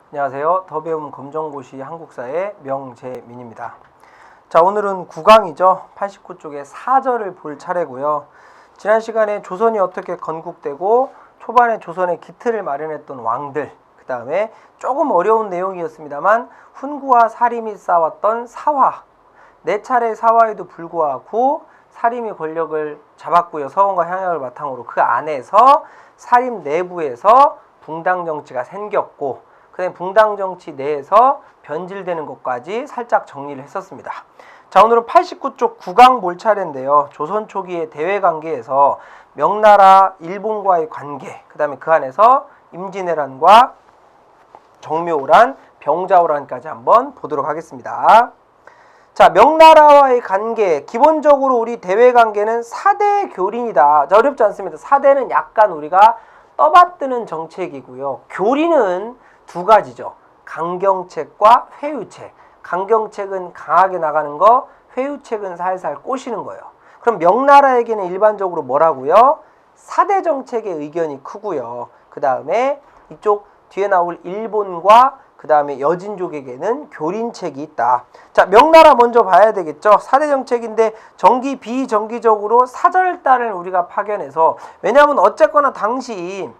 안녕하세요. 더 배움 검정고시 한국사의 명재민입니다. 자, 오늘은 9강이죠. 89쪽의 사절을 볼 차례고요. 지난 시간에 조선이 어떻게 건국되고 초반에 조선의 기틀을 마련했던 왕들, 그 다음에 조금 어려운 내용이었습니다만 훈구와 사림이 싸웠던 사화, 4차례 사화에도 불구하고 사림이 권력을 잡았고요. 서원과 향약을 바탕으로 그 안에서 사림 내부에서 붕당 정치가 생겼고, 그다음에 붕당 정치 내에서 변질되는 것까지 살짝 정리를 했었습니다. 자, 오늘은 89쪽 9강 볼 차례인데요. 조선 초기의 대외 관계에서 명나라 일본과의 관계, 그 다음에 그 안에서 임진왜란과 정묘호란, 병자호란까지 한번 보도록 하겠습니다. 자, 명나라와의 관계, 기본적으로 우리 대외 관계는 사대 교린이다. 자, 어렵지 않습니다. 사대는 약간 우리가 떠받드는 정책이고요. 교린은 두 가지죠. 강경책과 회유책. 강경책은 강하게 나가는 거, 회유책은 살살 꼬시는 거예요. 그럼 명나라에게는 일반적으로 뭐라고요? 사대 정책의 의견이 크고요. 그 다음에 이쪽 뒤에 나올 일본과 그 다음에 여진족에게는 교린책이 있다. 자, 명나라 먼저 봐야 되겠죠. 사대 정책인데 정기 비정기적으로 사절단을 우리가 파견해서, 왜냐하면 어쨌거나 당시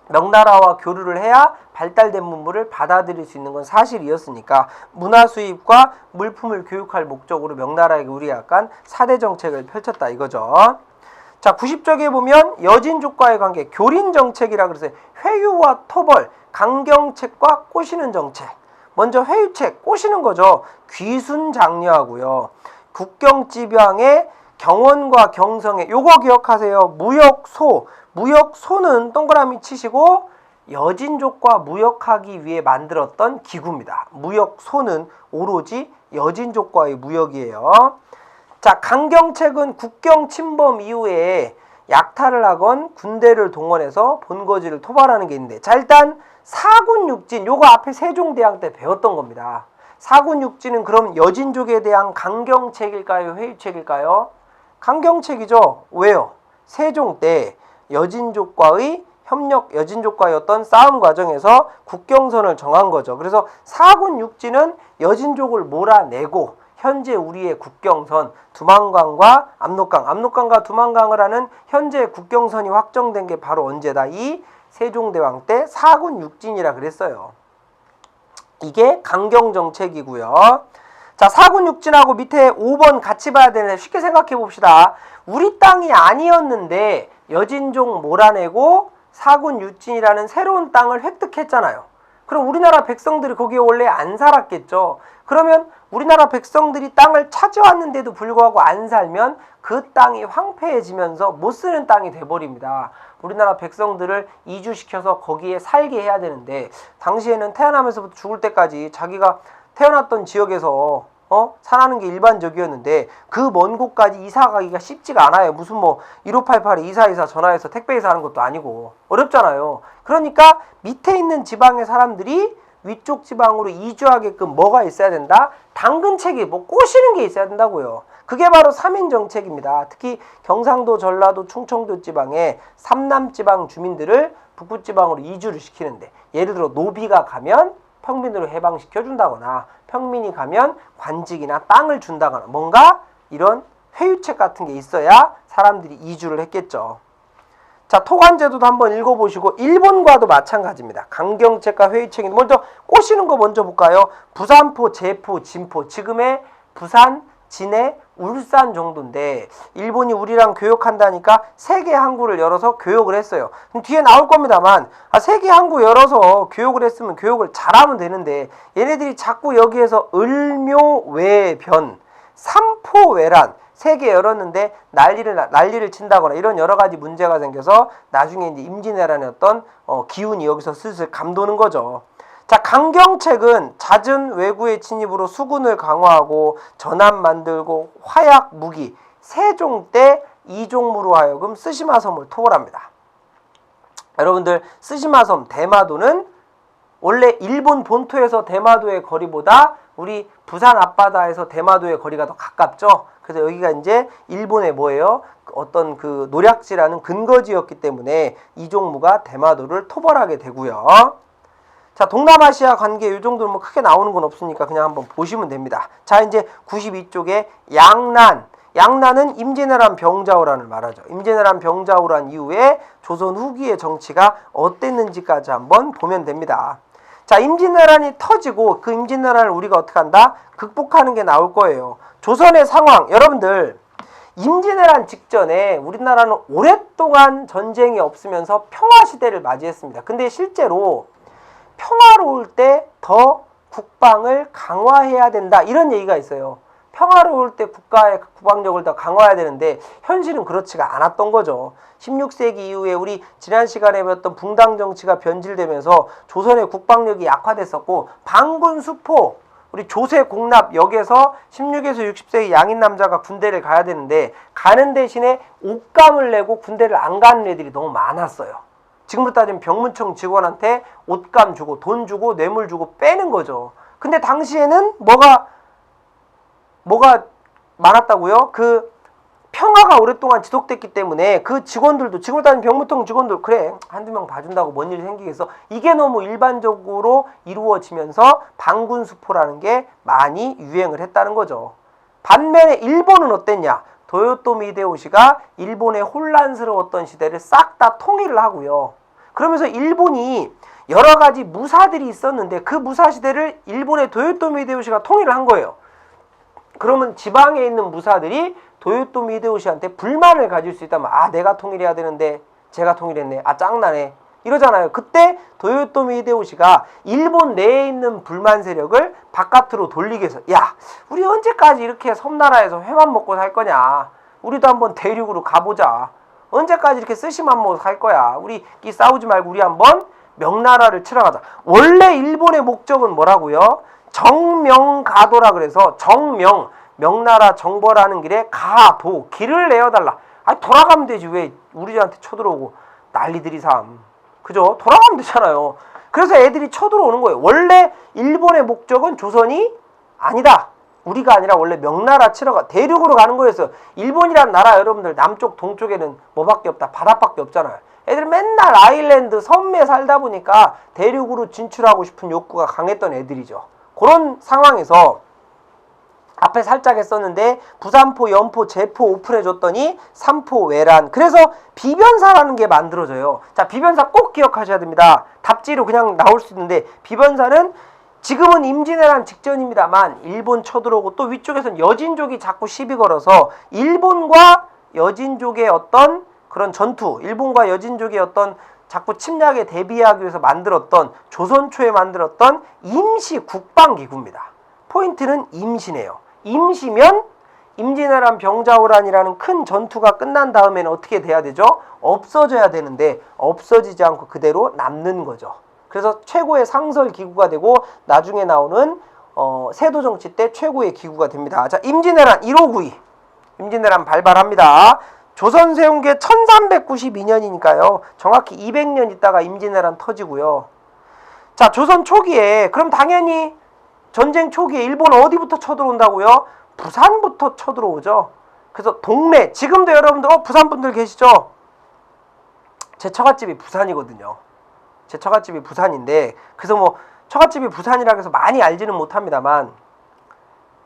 명나라와 교류를 해야 발달된 문물을 받아들일 수 있는 건 사실이었으니까 문화 수입과 물품을 교육할 목적으로 명나라에게 우리가 약간 사대 정책을 펼쳤다 이거죠. 자, 90쪽에 보면 여진족과의 관계, 교린 정책이라 그래서 회유와 토벌, 강경책과 꼬시는 정책. 먼저 회유책, 꼬시는 거죠. 귀순장려하고요. 국경지방의 경원과 경성에, 요거 기억하세요. 무역소, 무역소는 동그라미 치시고 여진족과 무역하기 위해 만들었던 기구입니다. 무역소는 오로지 여진족과의 무역이에요. 자, 강경책은 국경 침범 이후에 약탈을 하건 군대를 동원해서 본거지를 토벌하는 게 있는데, 자, 일단 사군육진, 요거 앞에 세종대왕 때 배웠던 겁니다. 사군육진은 그럼 여진족에 대한 강경책일까요? 회유책일까요? 강경책이죠. 왜요? 세종 때 여진족과의 협력, 여진족과의 어떤 싸움 과정에서 국경선을 정한 거죠. 그래서 사군육진은 여진족을 몰아내고 현재 우리의 국경선, 두만강과 압록강, 압록강과 두만강을 하는 현재 국경선이 확정된 게 바로 언제다? 이 세종대왕 때 사군육진이라 그랬어요. 이게 강경정책이고요. 자, 사군육진하고 밑에 5번 같이 봐야 되는데 쉽게 생각해 봅시다. 우리 땅이 아니었는데 여진족 몰아내고 사군육진이라는 새로운 땅을 획득했잖아요. 그럼 우리나라 백성들이 거기에 원래 안 살았겠죠. 그러면 우리나라 백성들이 땅을 차지왔는데도 불구하고 안 살면 그 땅이 황폐해지면서 못 쓰는 땅이 돼버립니다. 우리나라 백성들을 이주시켜서 거기에 살게 해야 되는데, 당시에는 태어나면서부터 죽을 때까지 자기가 태어났던 지역에서 살아가는 게 일반적이었는데 그 먼 곳까지 이사 가기가 쉽지가 않아요. 무슨 1588에 이사이사 전화해서 택배이사 하는 것도 아니고 어렵잖아요. 그러니까 밑에 있는 지방의 사람들이 위쪽 지방으로 이주하게끔 뭐가 있어야 된다? 당근책이 꼬시는 게 있어야 된다고요. 그게 바로 3인 정책입니다. 특히 경상도, 전라도, 충청도 지방의 삼남지방 주민들을 북부지방으로 이주를 시키는데, 예를 들어 노비가 가면 평민으로 해방시켜준다거나 평민이 가면 관직이나 땅을 준다거나 뭔가 이런 회유책 같은 게 있어야 사람들이 이주를 했겠죠. 자, 토관제도도 한번 읽어보시고 일본과도 마찬가지입니다. 강경책과 회유책인데 먼저 꼬시는 거 먼저 볼까요? 부산포, 제포, 진포, 지금의 부산, 진해, 울산 정도인데 일본이 우리랑 교역한다니까 세계 항구를 열어서 교역을 했어요. 그럼 뒤에 나올 겁니다만, 세계 항구 열어서 교역을 했으면 교역을 잘하면 되는데 얘네들이 자꾸 여기에서 을묘외변, 삼포외란, 세계 열었는데 난리를 친다거나 이런 여러 가지 문제가 생겨서 나중에 이제 임진왜란의 어떤 기운이 여기서 슬슬 감도는 거죠. 자, 강경책은 잦은 외구의 침입으로 수군을 강화하고 전함 만들고 화약 무기, 세종 때 이종무로 하여금 쓰시마섬을 토벌합니다. 여러분들, 쓰시마섬 대마도는 원래 일본 본토에서 대마도의 거리보다 우리 부산 앞바다에서 대마도의 거리가 더 가깝죠. 그래서 여기가 이제 일본의 뭐예요? 어떤 그 노략질하는 근거지였기 때문에 이종무가 대마도를 토벌하게 되고요. 자, 동남아시아 관계 이 정도는 뭐 크게 나오는 건 없으니까 그냥 한번 보시면 됩니다. 자, 이제 92쪽에 양난. 양난은 임진왜란 병자호란을 말하죠. 임진왜란 병자호란 이후에 조선 후기의 정치가 어땠는지까지 한번 보면 됩니다. 자, 임진왜란이 터지고 그 임진왜란을 우리가 어떻게 한다? 극복하는 게 나올 거예요. 조선의 상황, 여러분들 임진왜란 직전에 우리나라는 오랫동안 전쟁이 없으면서 평화시대를 맞이했습니다. 근데 실제로 평화로울 때 더 국방을 강화해야 된다 이런 얘기가 있어요. 평화로울 때 국가의 국방력을 더 강화해야 되는데 현실은 그렇지가 않았던 거죠. 16세기 이후에 우리 지난 시간에 배웠던 붕당 정치가 변질되면서 조선의 국방력이 약화됐었고 반군 수포 우리 조세 공납역에서 16에서 60세의 양인 남자가 군대를 가야 되는데 가는 대신에 옷감을 내고 군대를 안 가는 애들이 너무 많았어요. 지금으로 따지면 병문청 직원한테 옷감 주고 돈 주고 뇌물 주고 빼는 거죠. 근데 당시에는 뭐가 많았다고요? 그 평화가 오랫동안 지속됐기 때문에 그 직원들도 지금으로 따지면 병문청 직원들 그래 한두 명 봐준다고 뭔 일이 생기겠어. 이게 너무 일반적으로 이루어지면서 반군 수포라는 게 많이 유행을 했다는 거죠. 반면에 일본은 어땠냐? 도요토미 히데요시가 일본의 혼란스러웠던 시대를 싹 다 통일을 하고요. 그러면서 일본이 여러 가지 무사들이 있었는데 그 무사 시대를 일본의 도요토미 히데요시가 통일을 한 거예요. 그러면 지방에 있는 무사들이 도요토미 히데요시한테 불만을 가질 수 있다면 아 내가 통일해야 되는데 제가 통일했네. 아 짱나네. 이러잖아요. 그때 도요토미 히데요시가 일본 내에 있는 불만 세력을 바깥으로 돌리기 위해서 야 우리 언제까지 이렇게 섬나라에서 회만 먹고 살 거냐. 우리도 한번 대륙으로 가보자. 언제까지 이렇게 스시만 먹고 살 거야. 우리 싸우지 말고 우리 한번 명나라를 치러 가자. 원래 일본의 목적은 뭐라고요? 정명가도라 그래서 명나라 정벌하는 길에 가도 길을 내어달라. 아니 돌아가면 되지 왜 우리한테 쳐들어오고 난리들이 삼. 그죠? 돌아가면 되잖아요. 그래서 애들이 쳐들어오는 거예요. 원래 일본의 목적은 조선이 아니다. 우리가 아니라 원래 명나라 치러가 대륙으로 가는 거였어요. 일본이란 나라 여러분들 남쪽 동쪽에는 뭐밖에 없다. 바다밖에 없잖아요. 애들 맨날 아일랜드 섬에 살다 보니까 대륙으로 진출하고 싶은 욕구가 강했던 애들이죠. 그런 상황에서 앞에 살짝 했었는데 부산포, 연포, 제포 오픈해줬더니 삼포, 외란. 그래서 비변사라는 게 만들어져요. 자, 비변사 꼭 기억하셔야 됩니다. 답지로 그냥 나올 수 있는데 비변사는 지금은 임진왜란 직전입니다만 일본 쳐들어오고 또 위쪽에서는 여진족이 자꾸 시비 걸어서 일본과 여진족의 어떤 그런 전투, 일본과 여진족의 어떤 자꾸 침략에 대비하기 위해서 만들었던 조선 초에 만들었던 임시 국방기구입니다. 포인트는 임시네요. 임시면 임진왜란 병자호란이라는 큰 전투가 끝난 다음에는 어떻게 돼야 되죠? 없어져야 되는데 없어지지 않고 그대로 남는 거죠. 그래서 최고의 상설 기구가 되고 나중에 나오는 세도정치 때 최고의 기구가 됩니다. 자, 임진왜란 1592. 임진왜란 발발합니다. 조선 세운 게 1392년이니까요. 정확히 200년 있다가 임진왜란 터지고요. 자, 조선 초기에 그럼 당연히 전쟁 초기에 일본 어디부터 쳐들어온다고요? 부산부터 쳐들어오죠. 그래서 동네 지금도 여러분들 부산 분들 계시죠? 제 처갓집이 부산이거든요. 제 처갓집이 부산인데 그래서 뭐 처갓집이 부산이라 해서 많이 알지는 못합니다만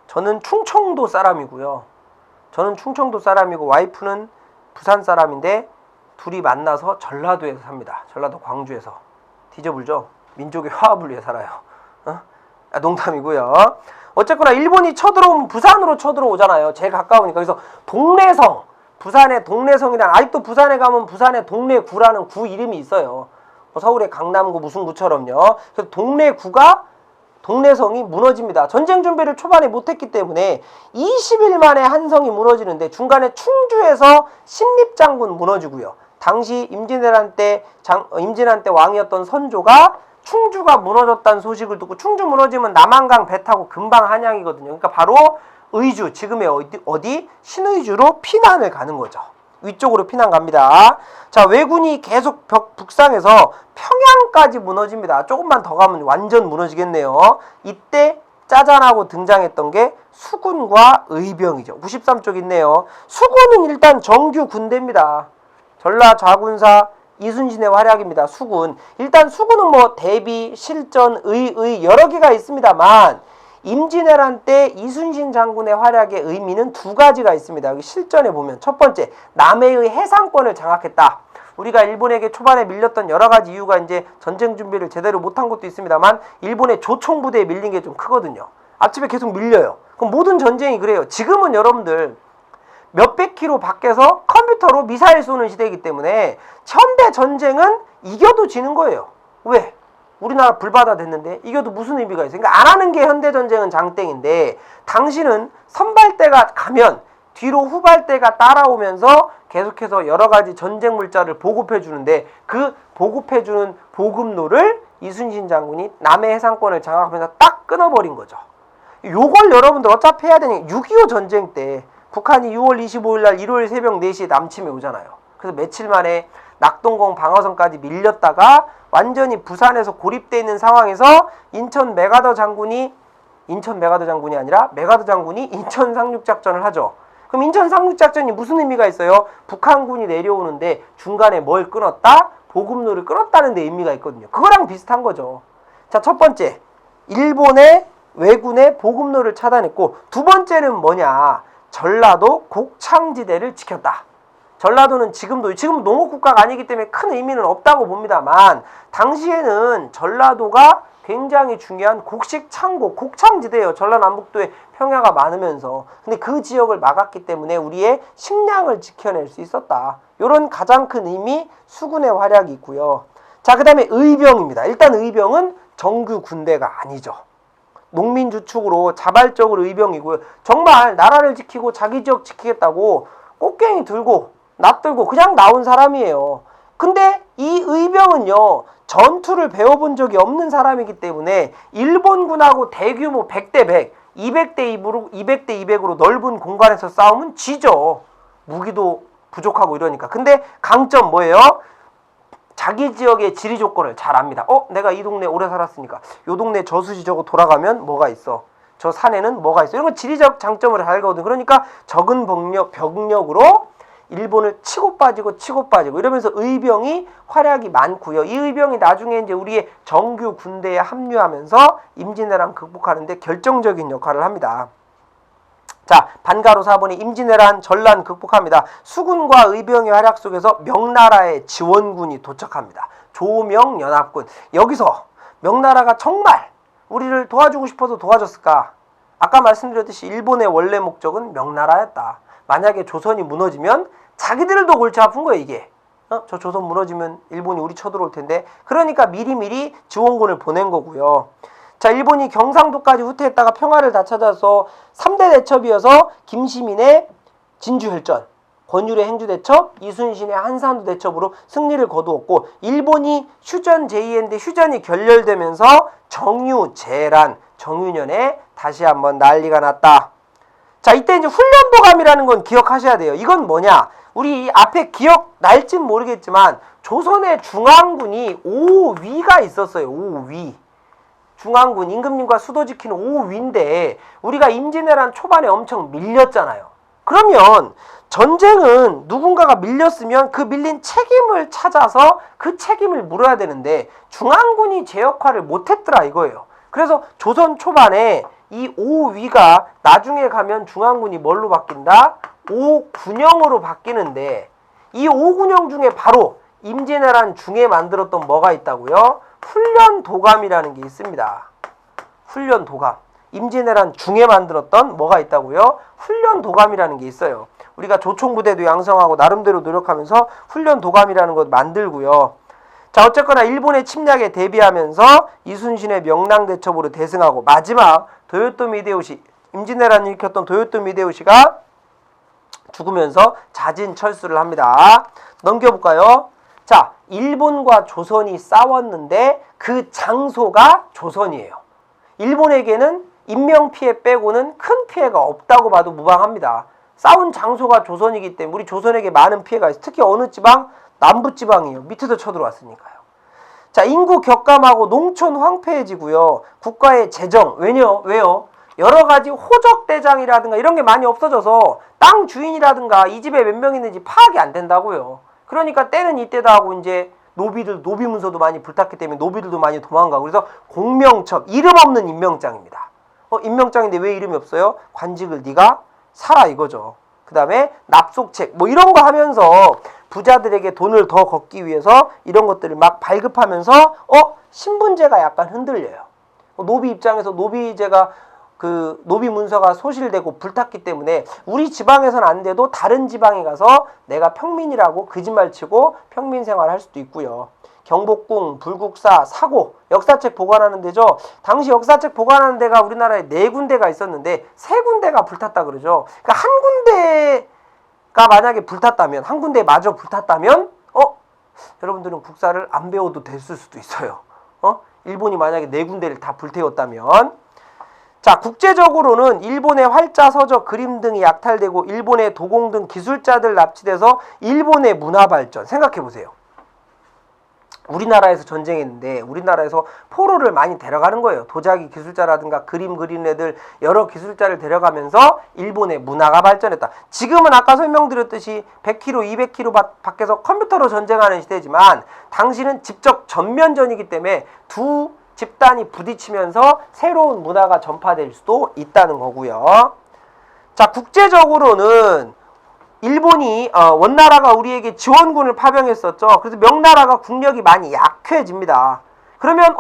저는 충청도 사람이고요. 저는 충청도 사람이고 와이프는 부산 사람인데 둘이 만나서 전라도에서 삽니다. 전라도 광주에서. 뒤져불죠? 민족의 화합을 위해 살아요. 농담이고요. 어쨌거나 일본이 쳐들어오면 부산으로 쳐들어오잖아요. 제일 가까우니까. 그래서 동래성, 부산의 동래성이란 아직도 부산에 가면 부산의 동래구라는 구 이름이 있어요. 서울의 강남구 무슨 구처럼요. 그래서 동래성이 무너집니다. 전쟁 준비를 초반에 못했기 때문에 20일 만에 한 성이 무너지는데 중간에 충주에서 신립장군 무너지고요. 당시 임진왜란 때 왕이었던 선조가 충주가 무너졌다는 소식을 듣고 충주 무너지면 남한강 배 타고 금방 한양이거든요. 그러니까 바로 의주, 지금의 어디? 신의주로 피난을 가는 거죠. 위쪽으로 피난 갑니다. 자, 왜군이 계속 북상해서 평양까지 무너집니다. 조금만 더 가면 완전 무너지겠네요. 이때 짜잔하고 등장했던 게 수군과 의병이죠. 93쪽 있네요. 수군은 일단 정규 군대입니다. 전라 좌군사 이순신의 활약입니다. 수군. 일단 수군은 뭐 대비, 실전, 의 여러 개가 있습니다만 임진왜란 때 이순신 장군의 활약의 의미는 두 가지가 있습니다. 여기 실전에 보면 첫 번째, 남해의 해상권을 장악했다. 우리가 일본에게 초반에 밀렸던 여러 가지 이유가 이제 전쟁 준비를 제대로 못한 것도 있습니다만 일본의 조총부대에 밀린 게 좀 크거든요. 앞집에 계속 밀려요. 그럼 모든 전쟁이 그래요. 지금은 여러분들 몇백 킬로 밖에서 컴퓨터로 미사일 쏘는 시대이기 때문에 현대 전쟁은 이겨도 지는 거예요. 왜? 우리나라 불바다 됐는데 이겨도 무슨 의미가 있어요? 그러니까 안 하는 게 현대 전쟁은 장땡인데 당신은 선발대가 가면 뒤로 후발대가 따라오면서 계속해서 여러 가지 전쟁 물자를 보급해 주는데 그 보급해 주는 보급로를 이순신 장군이 남해 해상권을 장악하면서 딱 끊어버린 거죠. 요걸 여러분들 어차피 해야 되는 게 6.25 전쟁 때 북한이 6월 25일 날 일요일 새벽 4시에 남침해 오잖아요. 그래서 며칠 만에 낙동강 방어선까지 밀렸다가 완전히 부산에서 고립되어 있는 상황에서 인천 메가더 장군이 아니라 메가더 장군이 인천 상륙작전을 하죠. 그럼 인천 상륙작전이 무슨 의미가 있어요? 북한군이 내려오는데 중간에 뭘 끊었다? 보급로를 끊었다는 데 의미가 있거든요. 그거랑 비슷한 거죠. 자, 첫 번째, 일본의 왜군의 보급로를 차단했고, 두 번째는 뭐냐? 전라도 곡창지대를 지켰다. 전라도는 지금 농업국가가 아니기 때문에 큰 의미는 없다고 봅니다만 당시에는 전라도가 굉장히 중요한 곡식 창고, 곡창지대예요. 전라남북도에 평야가 많으면서. 근데 그 지역을 막았기 때문에 우리의 식량을 지켜낼 수 있었다. 이런 가장 큰 의미, 수군의 활약이 있고요. 자, 그 다음에 의병입니다. 일단 의병은 정규 군대가 아니죠. 농민주축으로 자발적으로 의병이고요. 정말 나라를 지키고 자기 지역 지키겠다고 꽃갱이 들고 납들고 그냥 나온 사람이에요. 근데 이 의병은요, 전투를 배워본 적이 없는 사람이기 때문에 일본군하고 대규모 100대 100, 200대 200으로 넓은 공간에서 싸우면 지죠. 무기도 부족하고 이러니까. 근데 강점 뭐예요? 자기 지역의 지리 조건을 잘 압니다. 내가 이 동네 오래 살았으니까 요 동네 저수지 저거 돌아가면 뭐가 있어? 저 산에는 뭐가 있어? 이런 건 지리적 장점을 잘 알거든요. 그러니까 적은 병력으로 일본을 치고 빠지고 이러면서 의병이 활약이 많고요. 이 의병이 나중에 이제 우리의 정규 군대에 합류하면서 임진왜란 극복하는데 결정적인 역할을 합니다. 자, 반가로 4번이 임진왜란 전란 극복합니다. 수군과 의병의 활약 속에서 명나라의 지원군이 도착합니다. 조명연합군. 여기서 명나라가 정말 우리를 도와주고 싶어서 도와줬을까? 아까 말씀드렸듯이 일본의 원래 목적은 명나라였다. 만약에 조선이 무너지면 자기들도 골치 아픈 거예요, 이게. 저 조선 무너지면 일본이 우리 쳐들어올 텐데. 그러니까 미리미리 지원군을 보낸 거고요. 자, 일본이 경상도까지 후퇴했다가 평화를 다 찾아서 3대 대첩이어서 김시민의 진주혈전, 권율의 행주대첩, 이순신의 한산도 대첩으로 승리를 거두었고, 일본이 휴전 제의했는데 휴전이 결렬되면서 정유재란, 정유년에 다시 한번 난리가 났다. 자, 이때 이제 훈련도감이라는 건 기억하셔야 돼요. 이건 뭐냐? 우리 앞에 기억 날진 모르겠지만 조선의 중앙군이 5위가 있었어요. 5위. 중앙군, 임금님과 수도 지키는 5위인데 우리가 임진왜란 초반에 엄청 밀렸잖아요. 그러면 전쟁은 누군가가 밀렸으면 그 밀린 책임을 찾아서 그 책임을 물어야 되는데 중앙군이 제 역할을 못했더라 이거예요. 그래서 조선 초반에 이 5위가 나중에 가면 중앙군이 뭘로 바뀐다? 5군영으로 바뀌는데 이 5군영 중에 바로 임진왜란 중에 만들었던 뭐가 있다고요? 훈련도감이라는 게 있습니다. 훈련도감. 임진왜란 중에 만들었던 뭐가 있다고요? 훈련도감이라는 게 있어요. 우리가 조총부대도 양성하고 나름대로 노력하면서 훈련도감이라는 것 만들고요. 자, 어쨌거나 일본의 침략에 대비하면서 이순신의 명랑대첩으로 대승하고 마지막 도요토미 히데요시, 임진왜란을 일으켰던 도요토미 히데요시가 죽으면서 자진 철수를 합니다. 넘겨볼까요? 자, 일본과 조선이 싸웠는데 그 장소가 조선이에요. 일본에게는 인명피해 빼고는 큰 피해가 없다고 봐도 무방합니다. 싸운 장소가 조선이기 때문에 우리 조선에게 많은 피해가 있어요. 특히 어느 지방? 남부지방이에요. 밑에서 쳐들어왔으니까요. 자, 인구 격감하고 농촌 황폐해지고요. 국가의 재정, 왜요? 여러 가지 호적대장이라든가 이런 게 많이 없어져서 땅 주인이라든가 이 집에 몇 명 있는지 파악이 안 된다고요. 그러니까 때는 이때다 하고 이제 노비 문서도 많이 불탔기 때문에 노비들도 많이 도망가고 그래서 공명첩, 이름 없는 임명장입니다. 임명장인데 왜 이름이 없어요? 관직을 네가 사라 이거죠. 그 다음에 납속책 뭐 이런 거 하면서 부자들에게 돈을 더 걷기 위해서 이런 것들을 막 발급하면서 신분제가 약간 흔들려요. 노비 입장에서 노비제가 그 노비 문서가 소실되고 불탔기 때문에 우리 지방에서는 안 돼도 다른 지방에 가서 내가 평민이라고 거짓말치고 평민 생활을 할 수도 있고요. 경복궁, 불국사, 사고, 역사책 보관하는 데죠. 당시 역사책 보관하는 데가 우리나라에 4군데가 있었는데 3군데가 불탔다 그러죠. 그러니까 한 군데가 만약에 불탔다면, 한 군데 마저 불탔다면 여러분들은 국사를 안 배워도 됐을 수도 있어요. 일본이 만약에 4군데를 다 불태웠다면. 자, 국제적으로는 일본의 활자, 서적, 그림 등이 약탈되고 일본의 도공 등 기술자들 납치돼서 일본의 문화 발전. 생각해 보세요. 우리나라에서 전쟁했는데 우리나라에서 포로를 많이 데려가는 거예요. 도자기 기술자라든가 그림 그리는 애들 여러 기술자를 데려가면서 일본의 문화가 발전했다. 지금은 아까 설명드렸듯이 100km, 200km 밖에서 컴퓨터로 전쟁하는 시대지만 당시는 직접 전면전이기 때문에 두 집단이 부딪히면서 새로운 문화가 전파될 수도 있다는 거고요. 자, 국제적으로는 일본이 원나라가 우리에게 지원군을 파병했었죠. 그래서 명나라가 국력이 많이 약해집니다. 그러면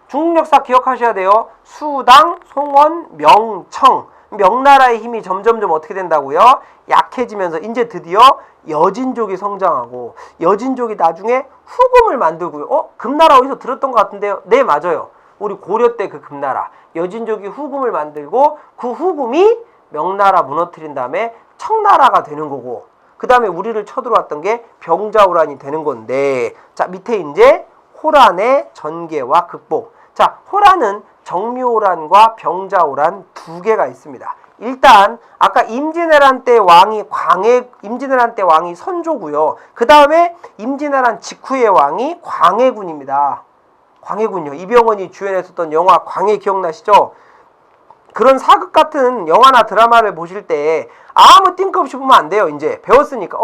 중국 역사 기억하셔야 돼요. 수당, 송원, 명청. 명나라의 힘이 점점점 어떻게 된다고요? 약해지면서 이제 드디어 여진족이 성장하고 여진족이 나중에 후금을 만들고요. 금나라 어디서 들었던 것 같은데요? 네, 맞아요. 우리 고려 때 그 금나라. 여진족이 후금을 만들고 그 후금이 명나라 무너뜨린 다음에 청나라가 되는 거고 그 다음에 우리를 쳐들어왔던 게 병자호란이 되는 건데 자, 밑에 이제 호란의 전개와 극복. 자, 호란은 정묘호란과 병자호란 두 개가 있습니다. 일단 아까 임진왜란 때 왕이 임진왜란 때 왕이 선조고요. 그 다음에 임진왜란 직후의 왕이 광해군입니다. 광해군요. 이병헌이 주연했었던 영화 광해 기억나시죠? 그런 사극 같은 영화나 드라마를 보실 때 아무 띵크없이 보면 안 돼요. 이제 배웠으니까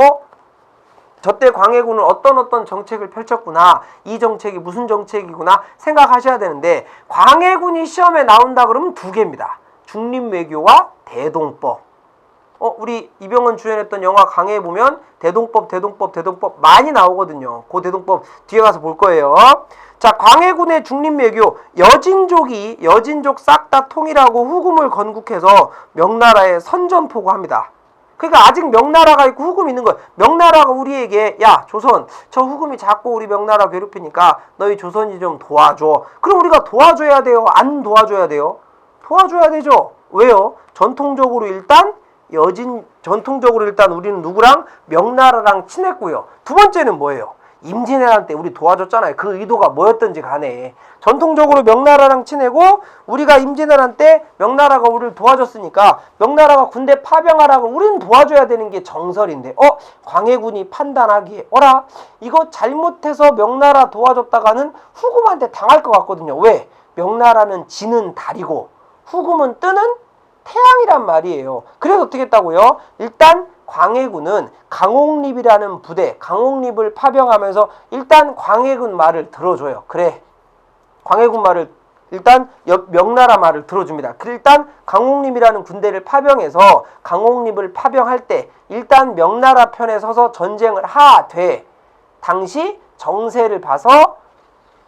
저때 광해군은 어떤 정책을 펼쳤구나. 이 정책이 무슨 정책이구나 생각하셔야 되는데 광해군이 시험에 나온다 그러면 두 개입니다. 중립외교와 대동법. 우리 이병헌 주연했던 영화 강해에 보면 대동법 많이 나오거든요. 그 대동법 뒤에 가서 볼 거예요. 자, 광해군의 중립외교, 여진족 싹 다 통일하고 후금을 건국해서 명나라에 선전포고합니다. 그러니까 아직 명나라가 있고 후금이 있는 거예요. 명나라가 우리에게 야, 조선, 저 후금이 자꾸 우리 명나라 괴롭히니까 너희 조선이 좀 도와줘. 그럼 우리가 도와줘야 돼요? 안 도와줘야 돼요? 도와줘야 되죠. 왜요? 전통적으로 일단 우리는 누구랑? 명나라랑 친했고요. 두 번째는 뭐예요? 임진왜란 때 우리 도와줬잖아요. 그 의도가 뭐였든지 간에 전통적으로 명나라랑 친하고 우리가 임진왜란 때 명나라가 우리를 도와줬으니까 명나라가 군대 파병하라고 우리는 도와줘야 되는 게 정설인데 광해군이 판단하기에 이거 잘못해서 명나라 도와줬다가는 후금한테 당할 것 같거든요. 왜? 명나라는 지는 달이고 후금은 뜨는 태양이란 말이에요. 그래서 어떻게 했다고요? 일단 광해군은 강옥립이라는 부대, 강옥립을 파병하면서 일단 광해군 말을 들어줘요. 그래, 광해군 말을 일단 명나라 말을 들어줍니다. 일단 강옥립이라는 군대를 파병해서 강옥립을 파병할 때 일단 명나라 편에 서서 전쟁을 하되 당시 정세를 봐서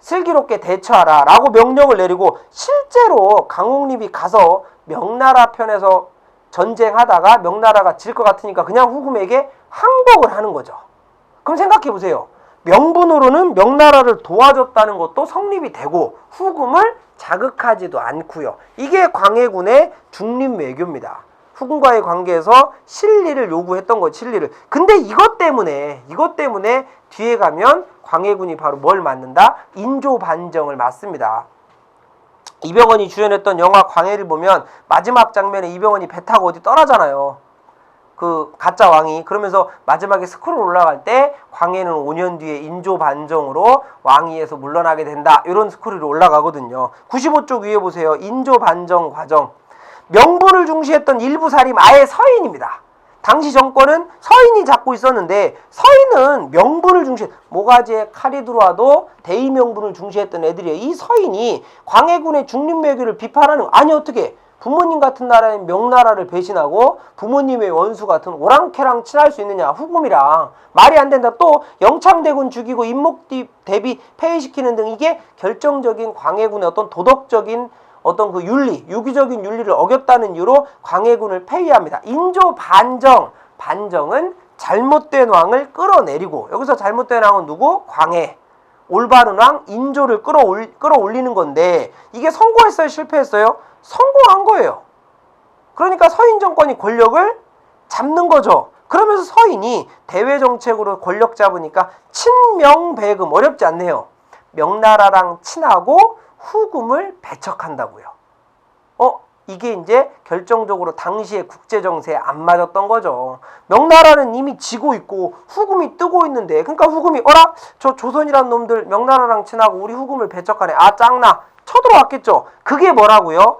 슬기롭게 대처하라 라고 명령을 내리고 실제로 강옥립이 가서 명나라 편에서 전쟁하다가 명나라가 질 것 같으니까 그냥 후금에게 항복을 하는 거죠. 그럼 생각해 보세요. 명분으로는 명나라를 도와줬다는 것도 성립이 되고 후금을 자극하지도 않고요. 이게 광해군의 중립외교입니다. 후금과의 관계에서 실리를 요구했던 거죠. 실리를. 근데 이것 때문에 뒤에 가면 광해군이 바로 뭘 맡는다? 인조반정을 맡습니다. 이병헌이 주연했던 영화 광해를 보면 마지막 장면에 이병헌이 배 타고 어디 떠나잖아요. 그 가짜 왕이. 그러면서 마지막에 스크롤 올라갈 때 광해는 5년 뒤에 인조반정으로 왕위에서 물러나게 된다. 이런 스크롤이 올라가거든요. 95쪽 위에 보세요. 인조반정 과정. 명분을 중시했던 일부 사림 아예 서인입니다. 당시 정권은 서인이 잡고 있었는데 서인은 명분을 중시, 모가지에 칼이 들어와도 대의 명분을 중시했던 애들이에요. 이 서인이 광해군의 중립외교를 비판하는, 아니 어떻게 부모님 같은 나라인 명나라를 배신하고 부모님의 원수 같은 오랑캐랑 친할 수 있느냐, 후금이랑. 말이 안 된다. 또 영창대군 죽이고 인목대비 폐위시키는 등 이게 결정적인 광해군의 어떤 도덕적인 어떤 그 윤리, 유기적인 윤리를 어겼다는 이유로 광해군을 폐위합니다. 인조 반정은 잘못된 왕을 끌어내리고, 여기서 잘못된 왕은 누구? 광해. 올바른 왕 인조를 끌어올리는 건데, 이게 성공했어요? 실패했어요? 성공한 거예요. 그러니까 서인 정권이 권력을 잡는 거죠. 그러면서 서인이 대외 정책으로 권력 잡으니까 친명배금, 어렵지 않네요. 명나라랑 친하고 후금을 배척한다고요. 이게 이제 결정적으로 당시의 국제 정세에 안 맞았던 거죠. 명나라는 이미 지고 있고 후금이 뜨고 있는데, 그러니까 후금이 어라? 저 조선이란 놈들 명나라랑 친하고 우리 후금을 배척하네. 아 짱나. 쳐들어왔겠죠. 그게 뭐라고요?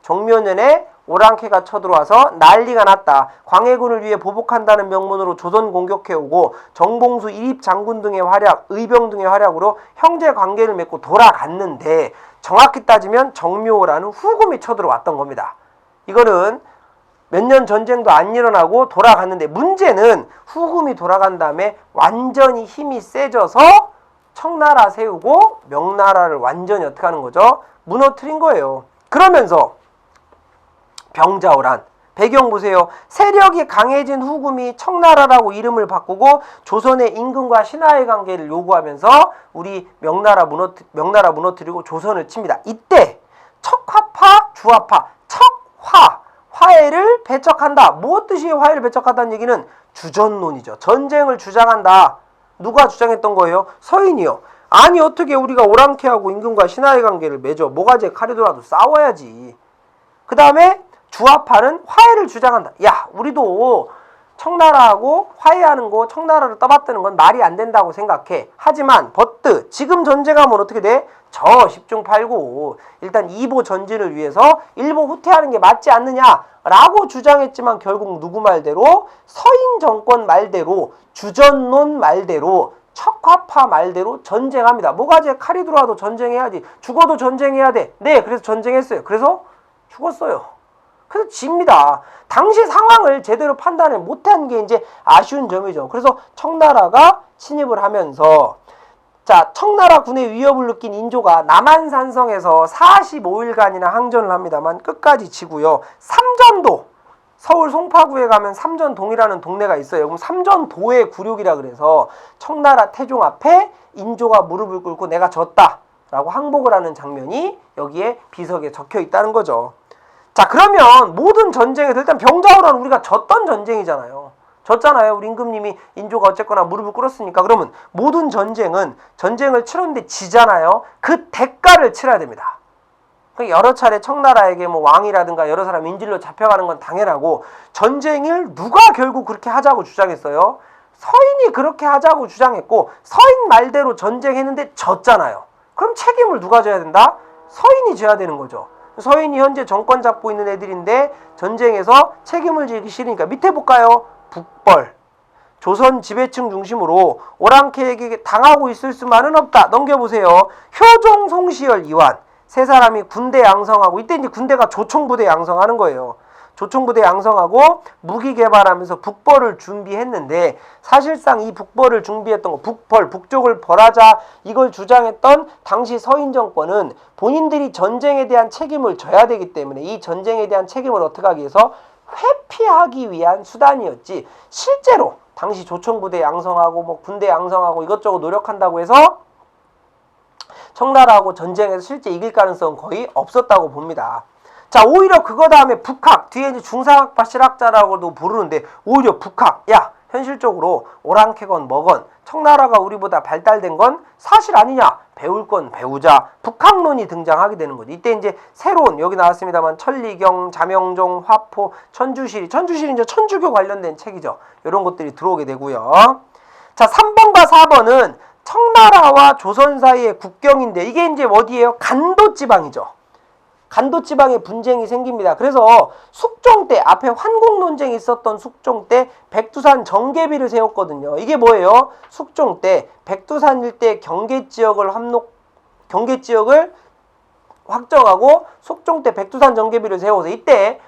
정묘년에 오랑캐가 쳐들어와서 난리가 났다. 광해군을 위해 보복한다는 명분으로 조선 공격해오고 정봉수 이립장군 등의 활약, 의병 등의 활약으로 형제 관계를 맺고 돌아갔는데, 정확히 따지면 정묘라는 후금이 쳐들어왔던 겁니다. 이거는 몇 년 전쟁도 안 일어나고 돌아갔는데, 문제는 후금이 돌아간 다음에 완전히 힘이 세져서 청나라 세우고 명나라를 완전히 어떻게 하는 거죠? 무너뜨린 거예요. 그러면서 병자호란, 배경 보세요. 세력이 강해진 후금이 청나라라고 이름을 바꾸고 조선의 임금과 신하의 관계를 요구하면서 우리 명나라 무너뜨리고 조선을 칩니다. 이때 척화파, 주화파, 화해를 배척한다. 무엇 뜻이 화해를 배척한다는 얘기는 주전론이죠. 전쟁을 주장한다. 누가 주장했던 거예요? 서인이요. 아니 어떻게 우리가 오랑캐하고 임금과 신하의 관계를 맺어? 모가지에 칼이 들어와도 싸워야지. 그 다음에 주화파는 화해를 주장한다. 야, 우리도 청나라하고 화해하는 거, 청나라를 떠받드는 건 말이 안 된다고 생각해. 하지만 지금 전쟁하면 어떻게 돼? 10중8구. 일단 이보 전진을 위해서 일본 후퇴하는 게 맞지 않느냐라고 주장했지만, 결국 누구 말대로? 서인 정권 말대로, 주전론 말대로, 척화파 말대로 전쟁합니다. 모가지에 칼이 들어와도 전쟁해야지. 죽어도 전쟁해야 돼. 네, 그래서 전쟁했어요. 그래서 죽었어요. 그래서 집니다. 당시 상황을 제대로 판단을 못한 게 이제 아쉬운 점이죠. 그래서 청나라가 침입을 하면서, 자, 청나라 군의 위협을 느낀 인조가 남한산성에서 45일간이나 항전을 합니다만 끝까지 지고요. 삼전도, 서울 송파구에 가면 삼전동이라는 동네가 있어요. 그럼 삼전도의 굴욕이라 그래서 청나라 태종 앞에 인조가 무릎을 꿇고 내가 졌다라고 항복을 하는 장면이 여기에 비석에 적혀 있다는 거죠. 자, 그러면 모든 전쟁에서 일단 병자호란 우리가 졌던 전쟁이잖아요. 졌잖아요. 우리 임금님이 인조가 어쨌거나 무릎을 꿇었으니까. 그러면 모든 전쟁을 치렀는데 지잖아요. 그 대가를 치러야 됩니다. 여러 차례 청나라에게 뭐 왕이라든가 여러 사람 인질로 잡혀가는 건 당연하고, 전쟁을 누가 결국 그렇게 하자고 주장했어요? 서인이 그렇게 하자고 주장했고, 서인 말대로 전쟁했는데 졌잖아요. 그럼 책임을 누가 져야 된다? 서인이 져야 되는 거죠. 서인이 현재 정권 잡고 있는 애들인데 전쟁에서 책임을 지기 싫으니까 밑에 볼까요? 북벌. 조선 지배층 중심으로 오랑캐에게 당하고 있을 수만은 없다. 넘겨보세요. 효종, 송시열, 이완. 세 사람이 군대 양성하고, 이때 이제 군대가 조총부대 양성하는 거예요. 조총부대 양성하고 무기 개발하면서 북벌을 준비했는데, 사실상 이 북벌을 준비했던 거, 북쪽을 벌하자 이걸 주장했던 당시 서인 정권은 본인들이 전쟁에 대한 책임을 져야 되기 때문에 이 전쟁에 대한 책임을 어떻게 하기 위해서 회피하기 위한 수단이었지, 실제로 당시 조총부대 양성하고 뭐 군대 양성하고 이것저것 노력한다고 해서 청나라하고 전쟁에서 실제 이길 가능성은 거의 없었다고 봅니다. 자, 오히려 그거 다음에 북학, 뒤에 이제 중상학파 실학자라고도 부르는데, 오히려 북학, 야, 현실적으로 오랑캐건 뭐건 청나라가 우리보다 발달된 건 사실 아니냐, 배울 건 배우자, 북학론이 등장하게 되는 거죠. 이때 이제 새로운, 여기 나왔습니다만 천리경, 자명종, 화포, 천주시리 이제 천주교 관련된 책이죠. 이런 것들이 들어오게 되고요. 자, 3번과 4번은 청나라와 조선 사이의 국경인데, 이게 이제 어디예요? 간도 지방이죠. 간도지방에 분쟁이 생깁니다. 그래서 숙종 때 앞에 환국 논쟁이 있었던 숙종 때 백두산 정계비를 세웠거든요. 이게 뭐예요? 숙종 때 백두산 일대 경계지역을 확정하고 숙종 때 백두산 정계비를 세워서 이때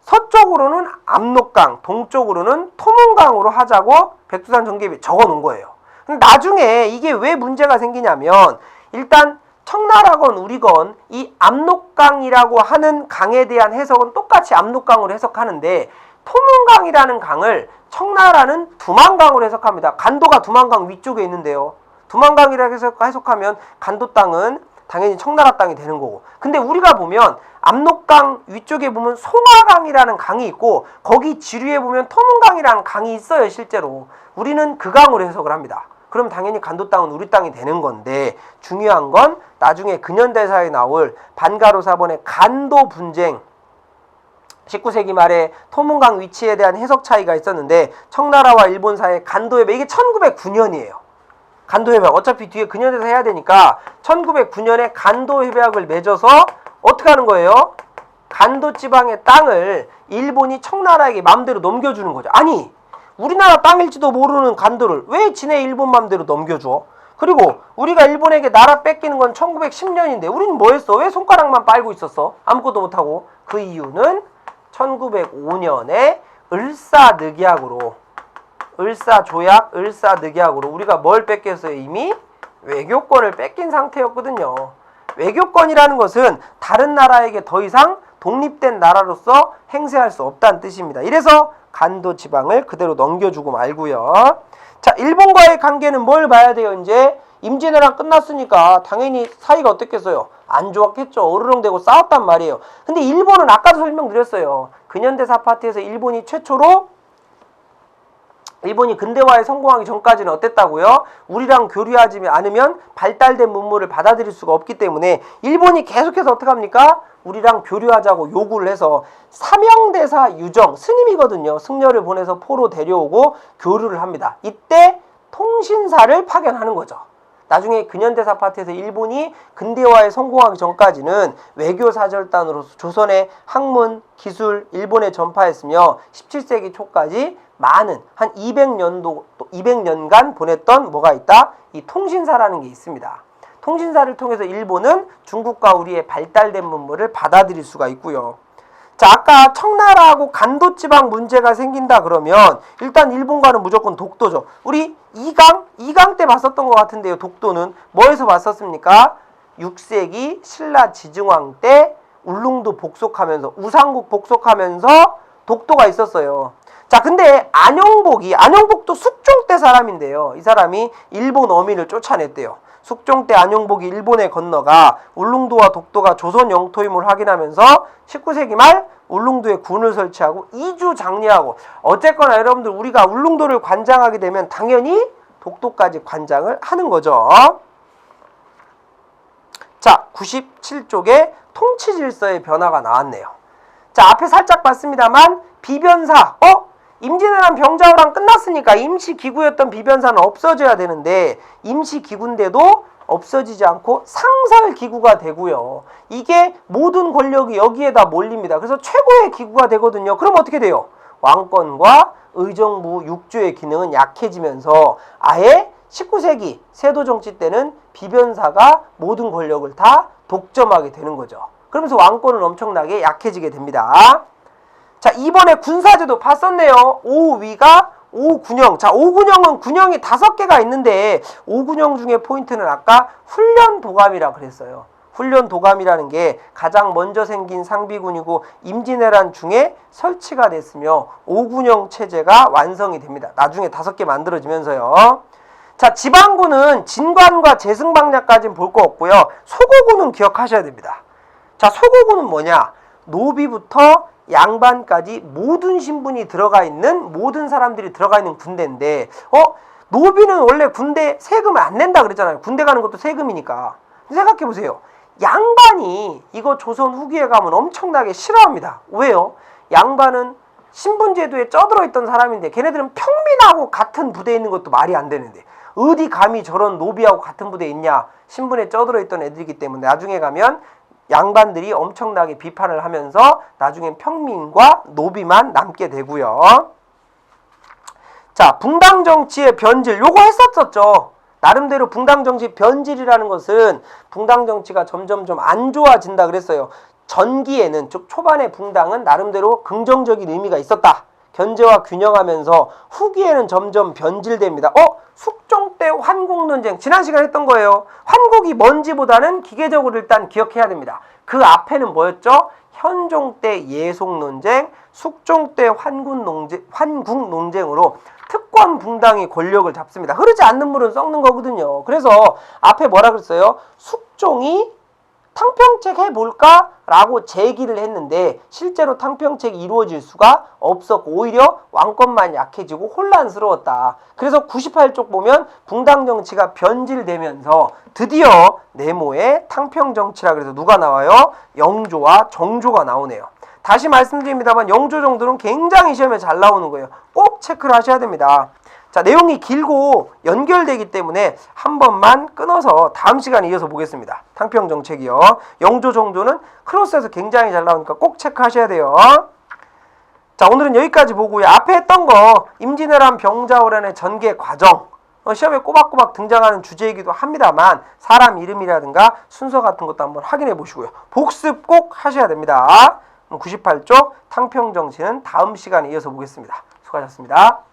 서쪽으로는 압록강, 동쪽으로는 토문강으로 하자고 백두산 정계비 적어놓은 거예요. 근데 나중에 이게 왜 문제가 생기냐면 일단 청나라건 우리건 이 압록강이라고 하는 강에 대한 해석은 똑같이 압록강으로 해석하는데 토문강이라는 강을 청나라는 두만강으로 해석합니다. 간도가 두만강 위쪽에 있는데요. 두만강이라고 해석하면 간도 땅은 당연히 청나라 땅이 되는 거고. 근데 우리가 보면 압록강 위쪽에 보면 송화강이라는 강이 있고 거기 지류에 보면 토문강이라는 강이 있어요. 실제로. 우리는 그 강으로 해석을 합니다. 그럼 당연히 간도 땅은 우리 땅이 되는 건데 중요한 건 나중에 근현대사에 나올 반가로 4번의 간도 분쟁 19세기 말에 토문강 위치에 대한 해석 차이가 있었는데 청나라와 일본 사이의 간도협약 이게 1909년이에요. 간도협약 어차피 뒤에 근현대사 해야 되니까 1909년에 간도협약을 맺어서 어떻게 하는 거예요? 간도 지방의 땅을 일본이 청나라에게 맘대로 넘겨주는 거죠. 아니 우리나라 땅일지도 모르는 간도를 왜 지네 일본 맘대로 넘겨줘? 그리고 우리가 일본에게 나라 뺏기는 건 1910년인데 우리는 뭐 했어? 왜 손가락만 빨고 있었어? 아무것도 못하고. 그 이유는 1905년에 을사늑약으로 을사조약, 을사늑약으로 우리가 뭘 뺏겼어요? 이미 외교권을 뺏긴 상태였거든요. 외교권이라는 것은 다른 나라에게 더 이상 독립된 나라로서 행세할 수 없다는 뜻입니다. 이래서 간도 지방을 그대로 넘겨주고 말고요. 자, 일본과의 관계는 뭘 봐야 돼요? 이제 임진왜란 끝났으니까 당연히 사이가 어땠겠어요? 안 좋았겠죠. 어르렁대고 싸웠단 말이에요. 근데 일본은 아까도 설명드렸어요. 근현대사 파트에서 일본이 최초로 일본이 근대화에 성공하기 전까지는 어땠다고요? 우리랑 교류하지 않으면 발달된 문물을 받아들일 수가 없기 때문에 일본이 계속해서 어떻게 합니까? 우리랑 교류하자고 요구를 해서 사명대사 유정, 스님이거든요. 승려를 보내서 포로 데려오고 교류를 합니다. 이때 통신사를 파견하는 거죠. 나중에 근현대사 파트에서 일본이 근대화에 성공하기 전까지는 외교사절단으로서 조선의 학문, 기술, 일본에 전파했으며 17세기 초까지 많은 한 200년간 보냈던 뭐가 있다? 이 통신사라는 게 있습니다. 통신사를 통해서 일본은 중국과 우리의 발달된 문물을 받아들일 수가 있고요. 자, 아까 청나라하고 간도지방 문제가 생긴다 그러면 일단 일본과는 무조건 독도죠. 우리 2강 때 봤었던 것 같은데요. 독도는 뭐에서 봤었습니까? 6세기 신라 지증왕 때 울릉도 복속하면서 우상국 복속하면서 독도가 있었어요. 자, 근데 안용복도 숙종 때 사람인데요. 이 사람이 일본 어민을 쫓아냈대요. 숙종 때 안용복이 일본에 건너가 울릉도와 독도가 조선 영토임을 확인하면서 19세기 말 울릉도에 군을 설치하고 이주 장려하고 어쨌거나 여러분들 우리가 울릉도를 관장하게 되면 당연히 독도까지 관장을 하는 거죠. 자, 97쪽에 통치질서의 변화가 나왔네요. 자, 앞에 살짝 봤습니다만 비변사 임진왜란 병자호란 끝났으니까 임시기구였던 비변사는 없어져야 되는데 임시기구인데도 없어지지 않고 상설기구가 되고요. 이게 모든 권력이 여기에다 몰립니다. 그래서 최고의 기구가 되거든요. 그럼 어떻게 돼요? 왕권과 의정부 육조의 기능은 약해지면서 아예 19세기 세도정치 때는 비변사가 모든 권력을 다 독점하게 되는 거죠. 그러면서 왕권은 엄청나게 약해지게 됩니다. 자, 이번에 군사제도 봤었네요. 오위가 오군영. 자, 오군영은 군영이 5개가 있는데 오군영 중에 포인트는 아까 훈련도감이라고 그랬어요. 훈련도감이라는 게 가장 먼저 생긴 상비군이고 임진왜란 중에 설치가 됐으며 오군영 체제가 완성이 됩니다. 나중에 5개 만들어지면서요. 자, 지방군은 진관과 재승방략까지는 볼 거 없고요. 소고군은 기억하셔야 됩니다. 자, 소고군은 뭐냐? 노비부터 양반까지 모든 신분이 들어가 있는 모든 사람들이 들어가 있는 군대인데 노비는 원래 군대 세금을 안 낸다 그랬잖아요. 군대 가는 것도 세금이니까. 생각해 보세요. 양반이 이거 조선 후기에 가면 엄청나게 싫어합니다. 왜요? 양반은 신분제도에 쩌들어 있던 사람인데 걔네들은 평민하고 같은 부대에 있는 것도 말이 안 되는데 어디 감히 저런 노비하고 같은 부대에 있냐. 신분에 쩌들어 있던 애들이기 때문에 나중에 가면 양반들이 엄청나게 비판을 하면서 나중엔 평민과 노비만 남게 되고요. 자, 붕당 정치의 변질 요거 했었었죠. 나름대로 붕당 정치 변질이라는 것은 붕당 정치가 점점 좀 안 좋아진다 그랬어요. 전기에는 즉 초반에 붕당은 나름대로 긍정적인 의미가 있었다. 견제와 균형하면서 후기에는 점점 변질됩니다. 숙종 때 환국 논쟁 지난 시간에 했던 거예요. 환국이 뭔지보다는 기계적으로 일단 기억해야 됩니다. 그 앞에는 뭐였죠? 현종 때 예속 논쟁, 숙종 때 환국 논쟁으로 특권 붕당이 권력을 잡습니다. 흐르지 않는 물은 썩는 거거든요. 그래서 앞에 뭐라 그랬어요? 숙종이 탕평책 해볼까? 라고 제기를 했는데 실제로 탕평책이 이루어질 수가 없었고 오히려 왕권만 약해지고 혼란스러웠다. 그래서 98쪽 보면 붕당 정치가 변질되면서 드디어 네모의 탕평 정치라 그래서 누가 나와요? 영조와 정조가 나오네요. 다시 말씀드립니다만 영조 정도는 굉장히 시험에 잘 나오는 거예요. 꼭 체크를 하셔야 됩니다. 자, 내용이 길고 연결되기 때문에 한 번만 끊어서 다음 시간에 이어서 보겠습니다. 탕평정책이요. 영조 정조는 크로스에서 굉장히 잘 나오니까 꼭 체크하셔야 돼요. 자, 오늘은 여기까지 보고요. 앞에 했던 거 임진왜란 병자호란의 전개 과정 시험에 꼬박꼬박 등장하는 주제이기도 합니다만 사람 이름이라든가 순서 같은 것도 한번 확인해 보시고요. 복습 꼭 하셔야 됩니다. 98쪽 탕평정치는 다음 시간에 이어서 보겠습니다. 수고하셨습니다.